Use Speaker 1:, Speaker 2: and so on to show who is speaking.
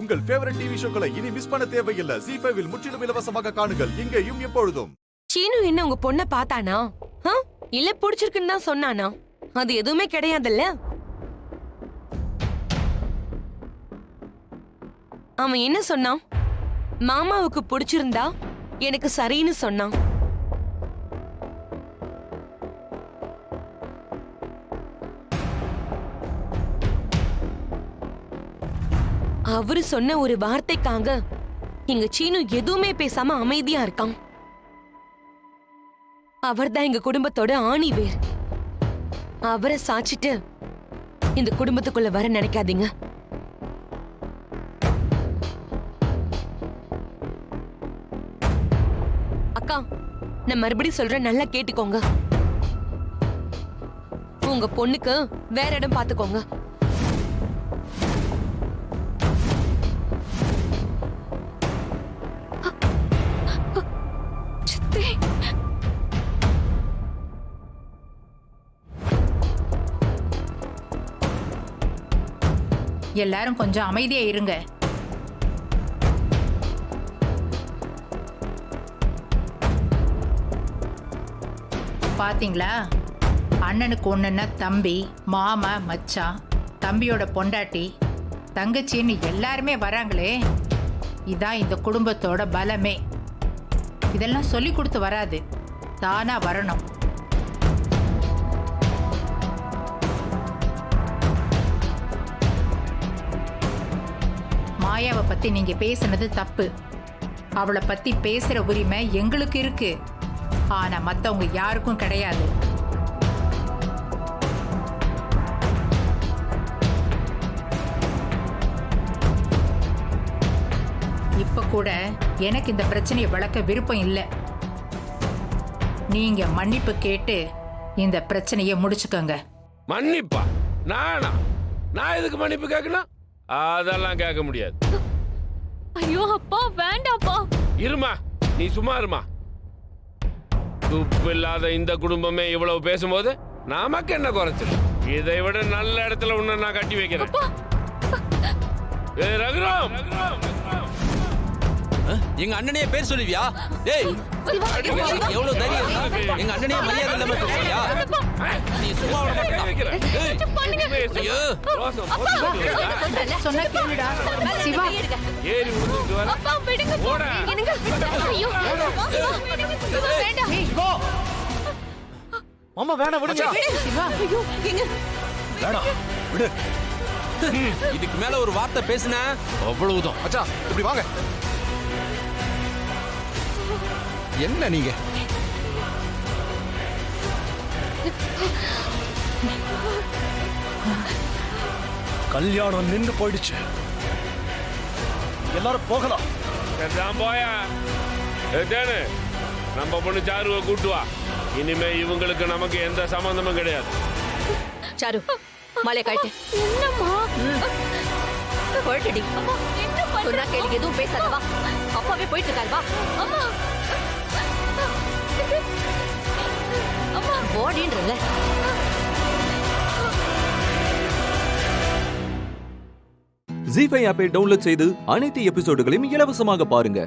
Speaker 1: உங்கள் favourite TV ஷோக்களை இனி miss பண்ண தேவையில்லை. ZEE5 இல் முற்றிலும் இலவசமாக காணுங்கள். இங்கேயும் எப்பொழுதும்.
Speaker 2: சீனு என்ன உங்க பொண்ண பார்த்தானா? இல்ல பிடிச்சிருக்குன்னு தான் சொன்னானா? அது எதுவுமே கிடையாதுல்ல. அவன் என்ன சொன்னான்? மாமாவுக்கு பிடிச்சிருந்தா எனக்கு சரின்னு சொன்னான். அவரு சொன்ன ஒரு வார்த்தைக்காக எங்க சீனு எதுவுமே பேசாம அமைதியா இருக்கான். அவர்தான் எங்க குடும்பத்தோட ஆணி வேர். அவரை சாச்சிட்டு இந்த குடும்பத்துக்குள்ள வர நினைக்காதீங்க. அக்கா, நான் மறுபடியும் சொல்றேன், நல்லா கேட்டுக்கோங்க. உங்க பொண்ணுக்கு வேற இடம் பாத்துக்கோங்க.
Speaker 3: எல்லாரும் கொஞ்சம் அமைதியா இருங்க. பாத்தீங்களா, அண்ணனுக்கு ஒண்ணுன்னா தம்பி, மாமா, மச்சான், தம்பியோட பொண்டாட்டி, தங்கச்சின்னு எல்லாருமே வராங்களே. இதான் இந்த குடும்பத்தோட பலமே. இதெல்லாம் சொல்லி கொடுத்து வராது, தானா வரணும். மாயாவை பத்தி நீங்க பேசுனது தப்பு. அவளை பத்தி பேசுற உரிமை எங்களுக்கு இருக்கு, ஆனா மத்தவங்க யாருக்கும் கிடையாது. இப்ப கூட எனக்கு இந்த பிரச்சனையை வளர்க்க விருப்பம் இல்லை. நீங்க மன்னிப்பு கேட்டு இந்த பிரச்சனையை முடிச்சுக்கோங்க.
Speaker 4: மன்னிப்பா? நானா? நான் எதுக்கு மன்னிப்பு கேட்கணும்? அதெல்லாம் கேட்க முடியாது.
Speaker 2: ஐயோ அப்பா, வேண்டாப்பா.
Speaker 4: இருமா, நீ சும்மா இருமா. துப்பு இல்லாத இந்த குடும்பமே இவ்வளவு பேசும்போது நமக்கு என்ன குறைச்சல்? இதை விட நல்ல இடத்துல உன்னை நான் கட்டி வைக்கிறேன். ரகுராம்,
Speaker 5: எங்க அண்ணனையே பேர் சொல்லுவியா? டேய், எவ்வளவு தைரியம்? எங்க அண்ணனையே மரியாதை இல்லாம பேசுறியா? நீ சும்மா விட மாட்டேன். ஐயோ,
Speaker 3: சொன்னா கேளுடா. சிவா,
Speaker 4: ஏறி விழுந்துட்டு வர. அப்பா விடுங்க. ஓட.
Speaker 2: ஐயோ, வேண்டாம்.
Speaker 3: ஏய் கோ.
Speaker 5: மாமா வேணா விடுங்க.
Speaker 3: சிவா, ஐயோ, எங்க?
Speaker 5: வேணா விடு. இதுக்கு மேல ஒரு வார்த்தை பேசுனா அவ்வளவுதான்.
Speaker 1: அச்சா, இப்படி வாங்க. என்ன நீங்க?
Speaker 5: கல்யாணம் நின்று போயிடுச்சு, எல்லாரும் போகலாம்.
Speaker 4: போயா தேனு, நம்ம பொண்ணு சாருவை கூட்டு வா. இனிமே இவங்களுக்கு நமக்கு எந்த சம்பந்தமும் கிடையாது.
Speaker 2: சாரு, மலை காட்டு. என்னம்மா? போயிட்டுடி. சொன்னா கேள்வி எதுவும் பேசாத, வா. அப்பாவே போயிட்டு இருக்காரு, வா. அம்மா, அம்மா போடின்றல.
Speaker 6: ZEE5 ஆப்பை டவுன்லோட் செய்து அனைத்து எபிசோடுகளையும் இலவசமாக பாருங்க.